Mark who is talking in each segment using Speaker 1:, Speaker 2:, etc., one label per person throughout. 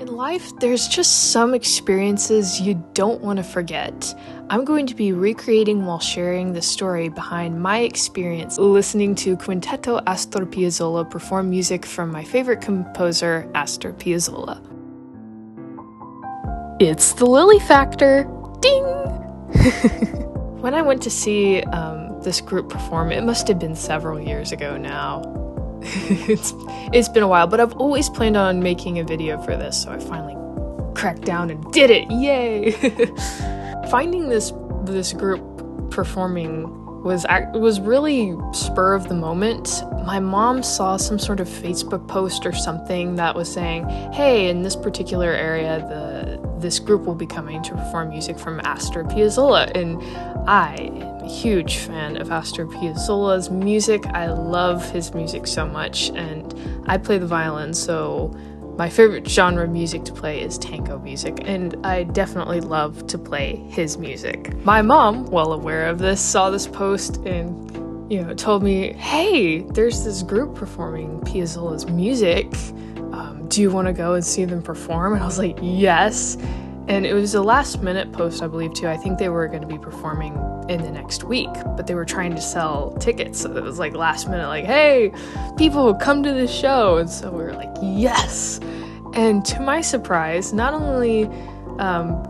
Speaker 1: In life, there's just some experiences you don't want to forget. I'm going to be recreating while sharing the story behind my experience listening to Quinteto Astor Piazzolla perform music from my favorite composer, Astor Piazzolla. It's the Lily Factor! Ding! When I went to see this group perform, it must have been several years ago now. It's been a while, but I've always planned on making a video for this, so I finally cracked down and did it! Yay! Finding this group performing was really spur of the moment. My mom saw some sort of Facebook post or something that was saying, hey, in this particular area, this group will be coming to perform music from Astor Piazzolla, and I am a huge fan of Astor Piazzolla's music. I love his music so much, and I play the violin, so my favorite genre of music to play is tango music, and I definitely love to play his music. My mom, well aware of this, saw this post and told me, hey, there's this group performing Piazzolla's music. Do you want to go and see them perform? And I was like, yes. And it was a last minute post, I believe, too. I think they were going to be performing in the next week, but they were trying to sell tickets. So it was like last minute, like, hey, people come to the show. And so we were like, yes. And to my surprise, not only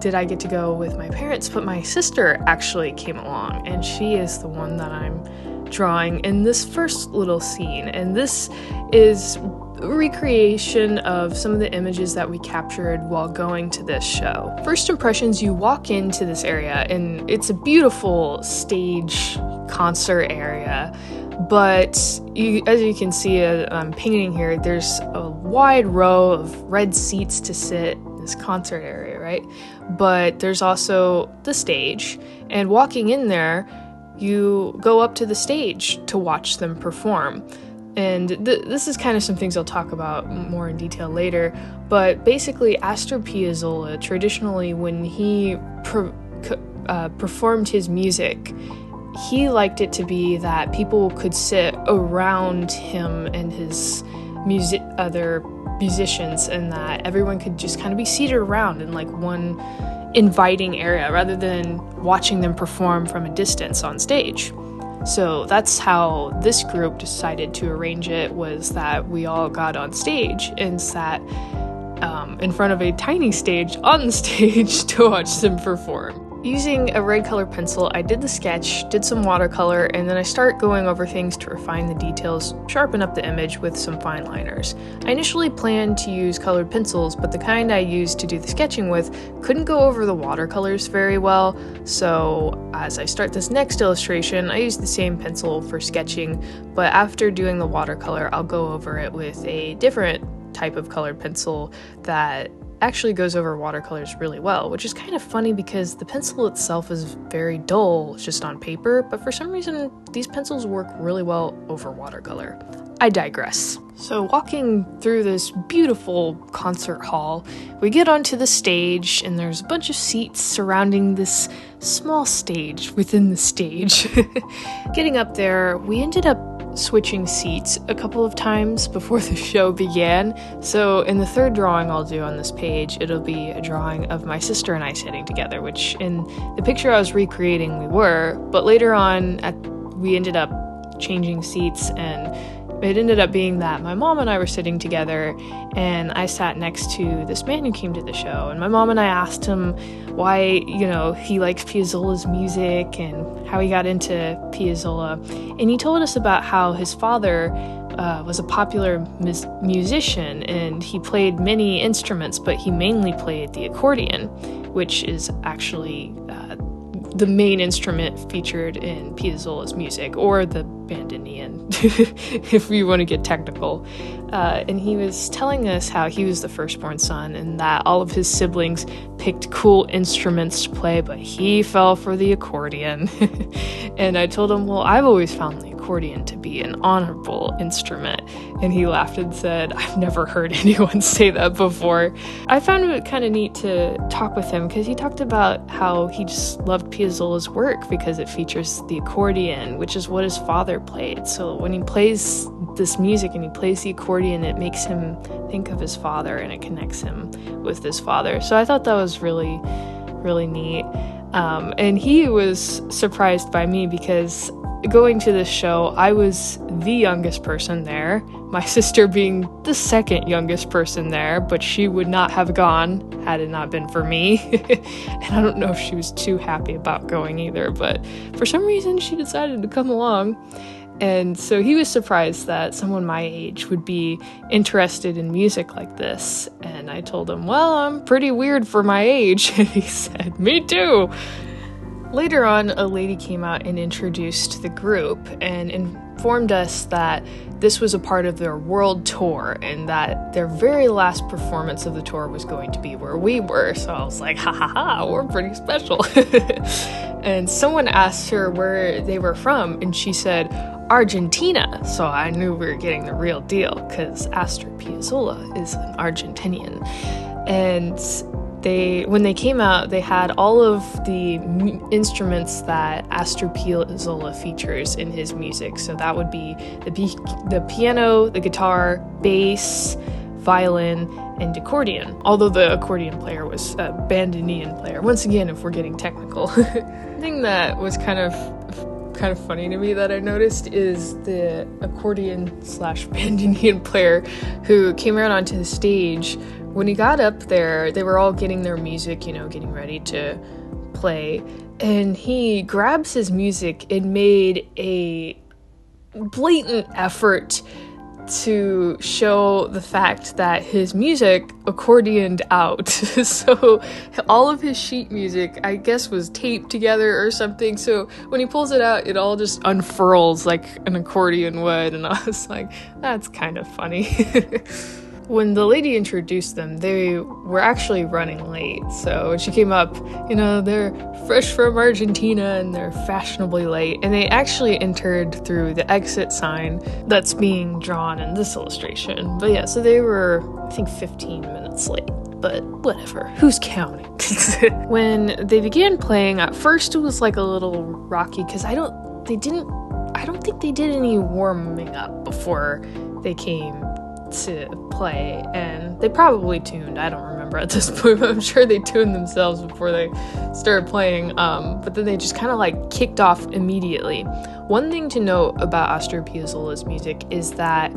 Speaker 1: did I get to go with my parents, but my sister actually came along, and she is the one that I'm drawing in this first little scene. And this is recreation of some of the images that we captured while going to this show. First impressions, you walk into this area and it's a beautiful stage concert area, but as you can see, I'm painting here, there's a wide row of red seats to sit in this concert area, right? But there's also the stage, and walking in there, you go up to the stage to watch them perform. And this is kind of some things I'll talk about more in detail later, but basically Astor Piazzolla, traditionally when he performed his music, he liked it to be that people could sit around him and his other musicians, and that everyone could just kind of be seated around in like one inviting area rather than watching them perform from a distance on stage. So that's how this group decided to arrange it, was that we all got on stage and sat in front of a tiny stage on the stage to watch them perform. Using a red color pencil, I did the sketch, did some watercolor, and then I start going over things to refine the details, sharpen up the image with some Fineliners. I initially planned to use colored pencils, but the kind I used to do the sketching with couldn't go over the watercolors very well, so as I start this next illustration, I use the same pencil for sketching, but after doing the watercolor, I'll go over it with a different type of colored pencil that actually goes over watercolors really well, which is kind of funny because the pencil itself is very dull just on paper, but for some reason these pencils work really well over watercolor. I digress. So walking through this beautiful concert hall, we get onto the stage, and there's a bunch of seats surrounding this small stage within the stage. Getting up there, we ended up switching seats a couple of times before the show began. So in the third drawing I'll do on this page, it'll be a drawing of my sister and I sitting together, which in the picture I was recreating we were, but later on we ended up changing seats, and it ended up being that my mom and I were sitting together, and I sat next to this man who came to the show, and my mom and I asked him why, he likes Piazzolla's music and how he got into Piazzolla, and he told us about how his father was a popular musician, and he played many instruments, but he mainly played the accordion, which is actually the main instrument featured in Piazzolla's music, or the bandoneon, if we want to get technical. And he was telling us how he was the firstborn son, and that all of his siblings picked cool instruments to play, but he fell for the accordion. And I told him, well, I've always found the accordion to be an honorable instrument. And he laughed and said, I've never heard anyone say that before. I found it kind of neat to talk with him because he talked about how he just loved Piazzolla's work because it features the accordion, which is what his father played. So when he plays this music and he plays the accordion, it makes him think of his father and it connects him with his father. So I thought that was really, really neat. And he was surprised by me because going to this show, I was the youngest person there, my sister being the second youngest person there, but she would not have gone had it not been for me. And I don't know if she was too happy about going either, but for some reason she decided to come along. And so he was surprised that someone my age would be interested in music like this. And I told him, well, I'm pretty weird for my age. And he said, me too. Later on, a lady came out and introduced the group and informed us that this was a part of their world tour and that their very last performance of the tour was going to be where we were. So I was like, ha ha ha, we're pretty special. And someone asked her where they were from, and she said, Argentina. So I knew we were getting the real deal because Astor Piazzolla is an Argentinian. And when they came out, they had all of the instruments that Astor Piazzolla features in his music. So that would be the piano, the guitar, bass, violin, and accordion. Although the accordion player was a bandoneon player. Once again, if we're getting technical. The thing that was kind of funny to me that I noticed is the accordion/bandoneon player who came out onto the stage. When he got up there, they were all getting their music, getting ready to play, and he grabs his music and made a blatant effort to show the fact that his music accordioned out. So all of his sheet music, I guess, was taped together or something. So when he pulls it out, it all just unfurls like an accordion would. And I was like, that's kind of funny. When the lady introduced them, they were actually running late. So when she came up, they're fresh from Argentina and they're fashionably late. And they actually entered through the exit sign that's being drawn in this illustration. But yeah, so they were, I think, 15 minutes late. But whatever, who's counting? When they began playing, at first it was like a little rocky because I don't think they did any warming up before they came to play, and they probably tuned. I don't remember at this point, but I'm sure they tuned themselves before they started playing, but then they just kind of like kicked off immediately. One thing to note about Astor Piazzolla's music is that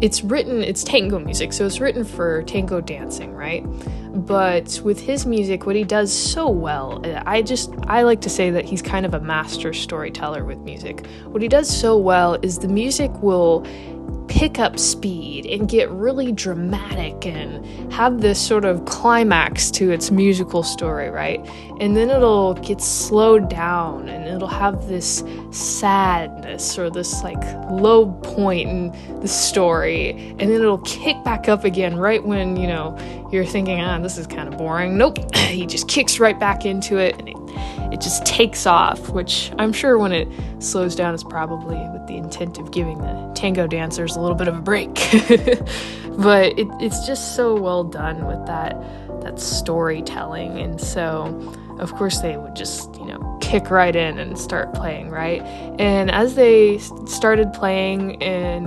Speaker 1: it's tango music, so it's written for tango dancing, right? But with his music, what he does so well, I like to say that he's kind of a master storyteller with music. What he does so well is the music will pick up speed and get really dramatic and have this sort of climax to its musical story, right? And then it'll get slowed down and it'll have this sadness or this like low point in the story, and then it'll kick back up again right when you're thinking, this is kind of boring. Nope. He just kicks right back into it and it just takes off, which I'm sure when it slows down is probably with the intent of giving the tango dancers a little bit of a break. But it's just so well done with that storytelling. And so of course they would just kick right in and start playing, right? And as they started playing, in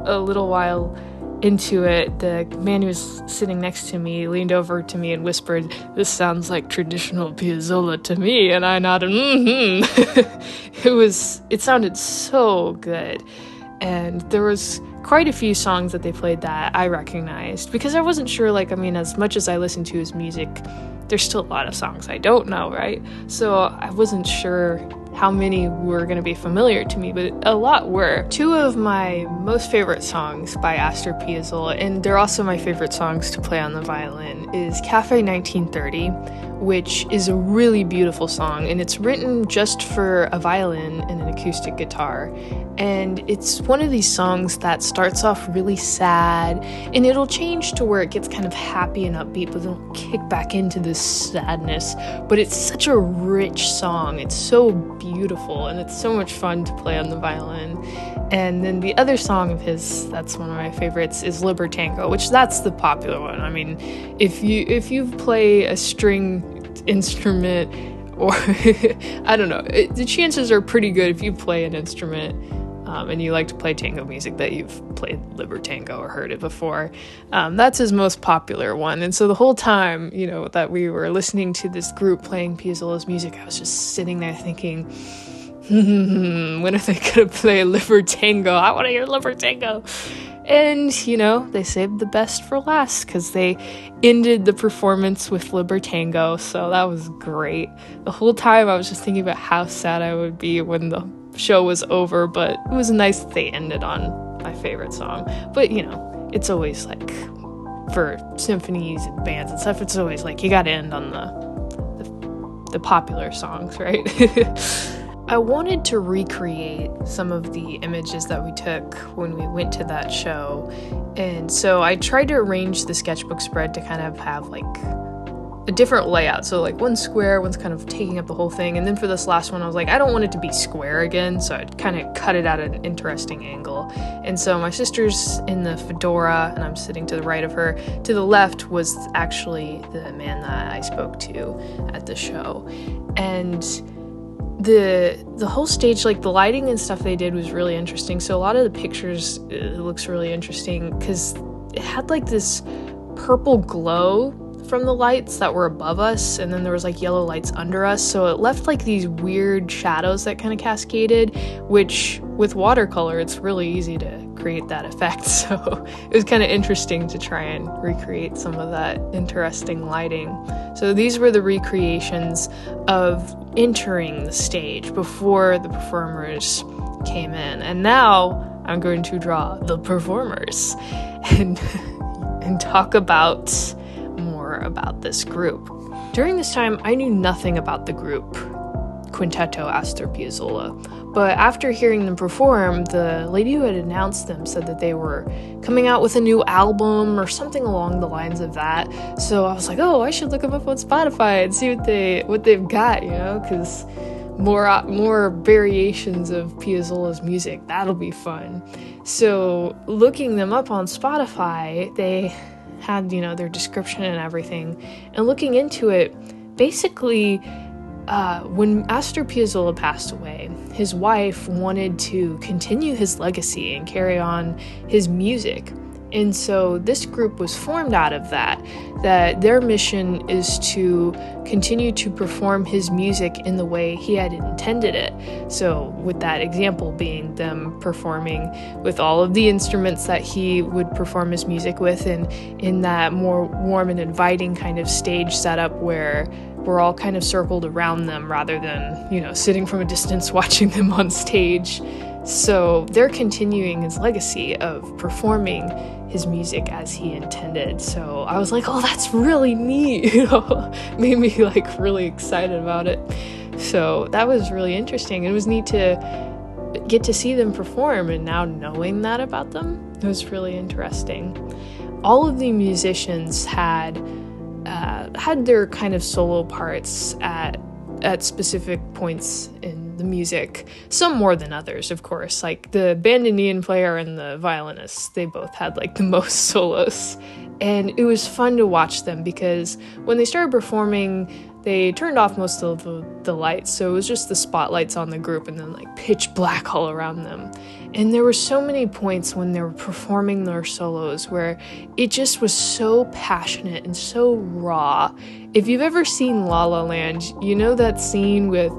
Speaker 1: a little while into it, the man who was sitting next to me leaned over to me and whispered, "This sounds like traditional Piazzolla to me," and I nodded, It sounded so good. And there was quite a few songs that they played that I recognized, because I wasn't sure, as much as I listened to his music, there's still a lot of songs I don't know, right? So I wasn't sure how many were going to be familiar to me, but a lot were. Two of my most favorite songs by Astor Piazzolla, and they're also my favorite songs to play on the violin, is Cafe 1930, which is a really beautiful song, and it's written just for a violin and an acoustic guitar. And it's one of these songs that starts off really sad, and it'll change to where it gets kind of happy and upbeat, but then it'll kick back into this sadness. But it's such a rich song. It's so beautiful, and it's so much fun to play on the violin. And then the other song of his that's one of my favorites is Libertango, which that's the popular one. I mean, if you play a string instrument, or I don't know, the chances are pretty good if you play an instrument and you like to play tango music that you've played Libertango or heard it before. That's his most popular one. And so the whole time, that we were listening to this group playing Piazzolla's music, I was just sitting there thinking, when are they gonna play Libertango? I want to hear Libertango. And, they saved the best for last, because they ended the performance with Libertango, so that was great. The whole time I was just thinking about how sad I would be when the show was over, but it was nice that they ended on my favorite song. But, it's always like, for symphonies and bands and stuff, it's always like, you gotta end on the popular songs, right? I wanted to recreate some of the images that we took when we went to that show, and so I tried to arrange the sketchbook spread to kind of have like a different layout, so like one's square, one's kind of taking up the whole thing, and then for this last one I was like, I don't want it to be square again, so I'd kind of cut it at an interesting angle. And so my sister's in the fedora, and I'm sitting to the right of her. To the left was actually the man that I spoke to at the show, and the whole stage, like the lighting and stuff they did was really interesting. So a lot of the pictures, it looks really interesting because it had like this purple glow from the lights that were above us, and then there was like yellow lights under us, so it left like these weird shadows that kind of cascaded, which with watercolor it's really easy to create that effect. So it was kind of interesting to try and recreate some of that interesting lighting. So these were the recreations of entering the stage before the performers came in, and now I'm going to draw the performers and talk about more about this group. During this time, I knew nothing about the group Quinteto Astor Piazzolla, but after hearing them perform, the lady who had announced them said that they were coming out with a new album or something along the lines of that. So I was like, oh, I should look them up on Spotify and see what they've got, because more variations of Piazzolla's music, that'll be fun. So looking them up on Spotify, they had, their description and everything, and looking into it, basically, when Astor Piazzolla passed away, his wife wanted to continue his legacy and carry on his music. And so this group was formed out of that their mission is to continue to perform his music in the way he had intended it. So with that example being them performing with all of the instruments that he would perform his music with, and in that more warm and inviting kind of stage setup where we're all kind of circled around them rather than, sitting from a distance watching them on stage. So they're continuing his legacy of performing his music as he intended. So I was like, oh, that's really neat, made me like really excited about it. So that was really interesting. It was neat to get to see them perform, and now knowing that about them, it was really interesting. All of the musicians had their kind of solo parts at specific points in the music, some more than others, of course. Like the bandoneon player and the violinist, they both had like the most solos, and it was fun to watch them because when they started performing, they turned off most of the lights, so it was just the spotlights on the group and then like pitch black all around them. And there were so many points when they were performing their solos where it just was so passionate and so raw. If you've ever seen La La Land, you know that scene with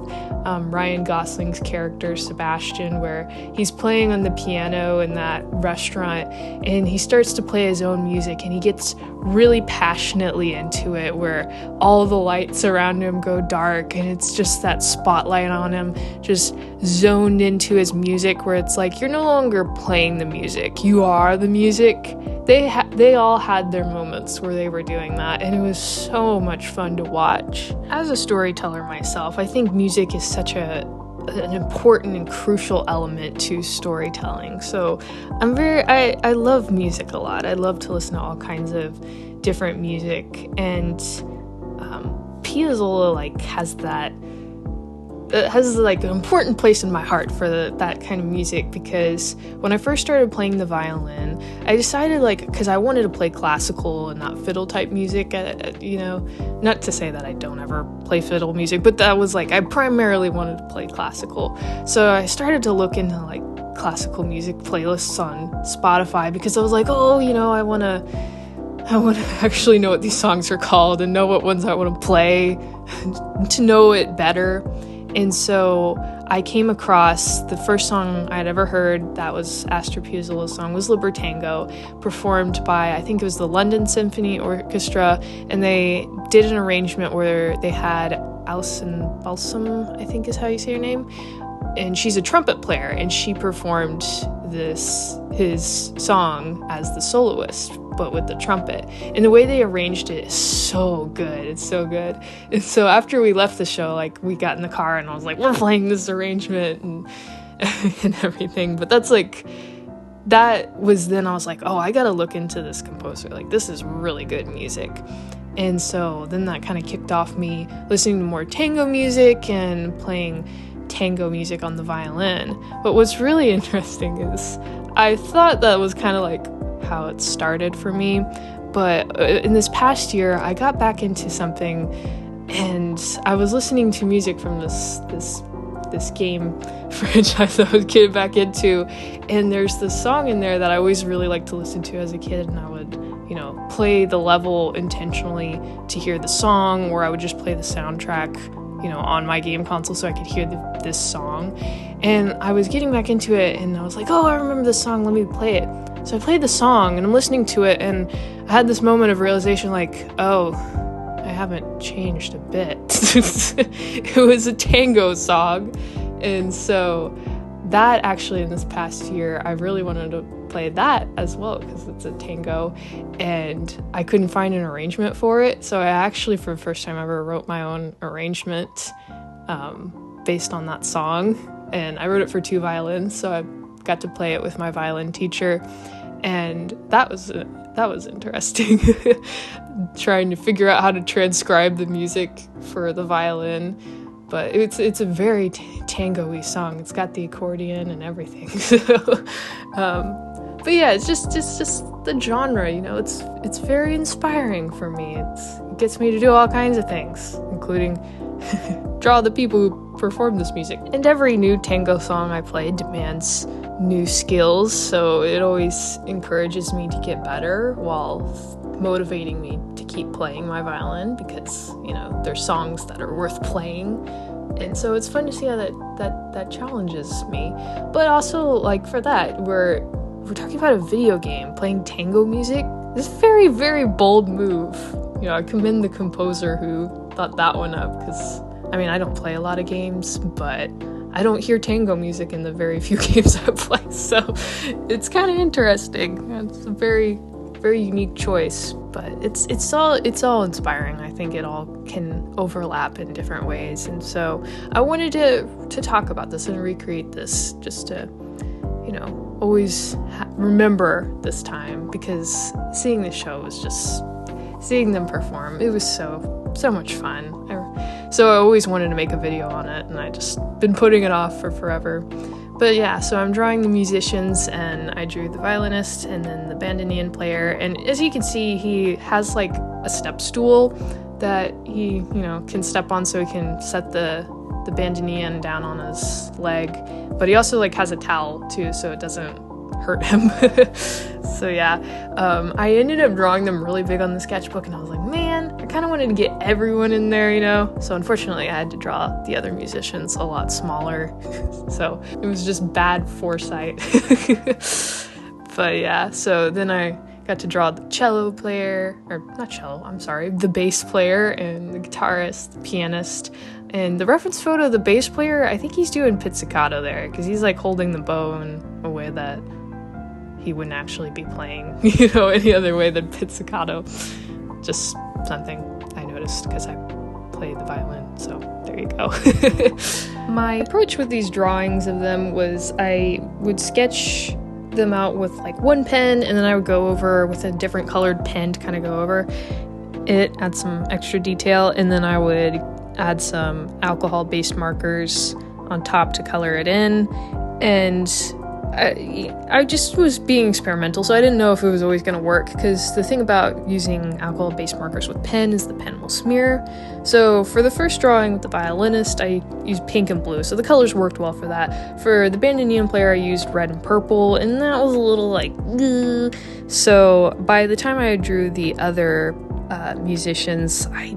Speaker 1: Ryan Gosling's character Sebastian, where he's playing on the piano in that restaurant and he starts to play his own music and he gets really passionately into it, where all the lights around him go dark and it's just that spotlight on him, just zoned into his music, where it's like you're no longer playing the music, you are the music. They all had their moments where they were doing that, and it was so much fun to watch. As a storyteller myself, I think music is such an important and crucial element to storytelling. So I love music a lot. I love to listen to all kinds of different music, and Piazzolla has that it has like an important place in my heart for that kind of music, because when I first started playing the violin, I decided, like, because I wanted to play classical and not fiddle type music, you know, not to say that I don't ever play fiddle music, but that was like, I primarily wanted to play classical. So I started to look into like classical music playlists on Spotify, because I was like, oh, you know, I want to actually know what these songs are called and know what ones I want to play to know it better. And so I came across the first song I'd ever heard that was Astor Piazzolla's song was Libertango, performed by, I think it was the London Symphony Orchestra, and they did an arrangement where they had Alison Balsam, I think is how you say her name, and she's a trumpet player, and she performed his song as the soloist, but with the trumpet. And the way they arranged it is so good. It's so good. And so after we left the show, like, we got in the car and I was like, we're playing this arrangement and everything. But that was then I was like, oh, I gotta look into this composer. Like, this is really good music. And so then that kind of kicked off me listening to more tango music and playing tango music on the violin. But what's really interesting is I thought that was kind of like how it started for me, but in this past year I got back into something, and I was listening to music from this game franchise I was getting back into, and there's this song in there that I always really liked to listen to as a kid, and I would, you know, play the level intentionally to hear the song, or I would just play the soundtrack, you know, on my game console so I could hear this song. And I was getting back into it, and I was like, oh, I remember this song, let me play it. So I played the song, and I'm listening to it, and I had this moment of realization, like, oh, I haven't changed a bit. It was a tango song. And so that actually, in this past year, I really wanted to play that as well, because it's a tango, and I couldn't find an arrangement for it. So I actually, for the first time ever, wrote my own arrangement based on that song, and I wrote it for 2 violins, so I got to play it with my violin teacher, and that was interesting. Trying to figure out how to transcribe the music for the violin, but it's a very tango-y song. It's got the accordion and everything. So, but yeah, it's just the genre, you know. It's very inspiring for me. It gets me to do all kinds of things, including draw the people who perform this music. And every new tango song I play demands new skills, so it always encourages me to get better while motivating me to keep playing my violin, because, you know, there's songs that are worth playing. And so it's fun to see how that challenges me. But also, like, for that, we're talking about a video game, playing tango music. This very, very bold move. You know, I commend the composer who thought that one up, because, I mean, I don't play a lot of games, but I don't hear tango music in the very few games I play, so it's kind of interesting. It's a very, very unique choice, but it's all inspiring. I think it all can overlap in different ways, and so I wanted to talk about this and recreate this, just to, you know, always remember this time, because seeing the show was just, seeing them perform, it was so much fun. So I always wanted to make a video on it, and I just been putting it off for forever. But yeah, so I'm drawing the musicians, and I drew the violinist and then the bandoneon player. And as you can see, he has like a step stool that he, you know, can step on, so he can set the bandoneon down on his leg. But he also like has a towel too, so it doesn't hurt him. So yeah, I ended up drawing them really big on the sketchbook, and I was like, man, I kind of wanted to get everyone in there, you know. So unfortunately I had to draw the other musicians a lot smaller. So it was just bad foresight. But yeah, so then I got to draw the cello player, or not cello, I'm sorry, the bass player and the guitarist, the pianist. And the reference photo of the bass player, I think he's doing pizzicato there, because he's like holding the bow in a way that he wouldn't actually be playing, you know, any other way than pizzicato. Just something I noticed because I play the violin, so there you go. My approach with these drawings of them was I would sketch them out with like one pen, and then I would go over with a different colored pen to kind of go over it, add some extra detail, and then I would add some alcohol-based markers on top to color it in, and I just was being experimental, so I didn't know if it was always going to work, because the thing about using alcohol-based markers with pen is the pen will smear. So for the first drawing with the violinist, I used pink and blue, so the colors worked well for that. For the bandoneon player, I used red and purple, and that was a little like, ugh. So by the time I drew the other musicians, I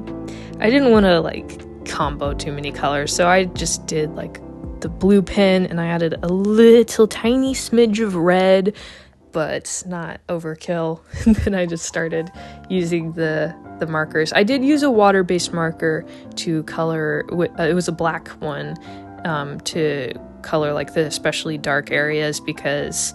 Speaker 1: didn't want to like combo too many colors, so I just did like the blue pen, and I added a little tiny smidge of red, but not overkill. And then I just started using the markers. I did use a water-based marker to color, it was a black one, to color like the especially dark areas, because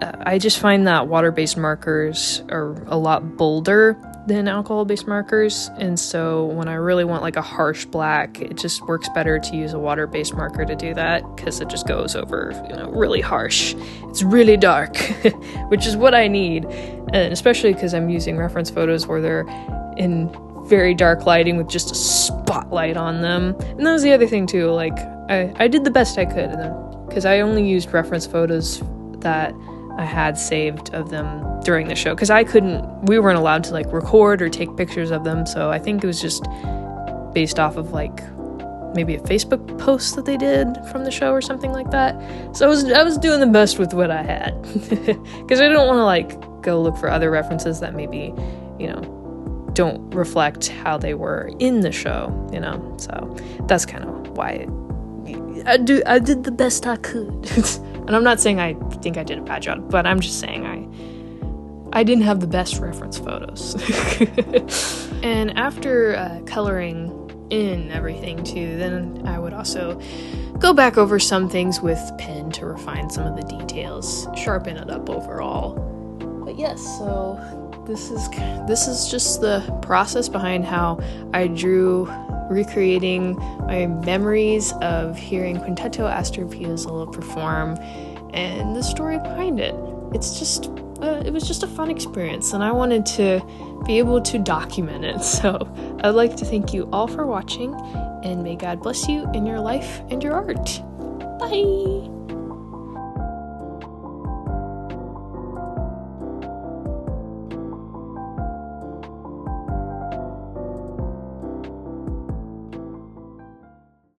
Speaker 1: I just find that water-based markers are a lot bolder than alcohol-based markers, and so when I really want like a harsh black, it just works better to use a water-based marker to do that, because it just goes over, really harsh. It's really dark, which is what I need, and especially because I'm using reference photos where they're in very dark lighting with just a spotlight on them. And that was the other thing too, like I did the best I could, because I only used reference photos that I had saved of them during the show, because we weren't allowed to like record or take pictures of them, so I think it was just based off of like maybe a Facebook post that they did from the show or something like that. So I was doing the best with what I had, because I don't want to like go look for other references that maybe don't reflect how they were in the show, so that's kind of why I did the best I could. And I'm not saying I think I did a bad job, but I'm just saying I didn't have the best reference photos. And after coloring in everything too, then I would also go back over some things with pen to refine some of the details, sharpen it up overall. But yes, so this is just the process behind how I drew, recreating my memories of hearing Quinteto Astor Piazzolla perform, and the story behind it. It was just a fun experience, and I wanted to be able to document it. So I'd like to thank you all for watching, and may God bless you in your life and your art. Bye!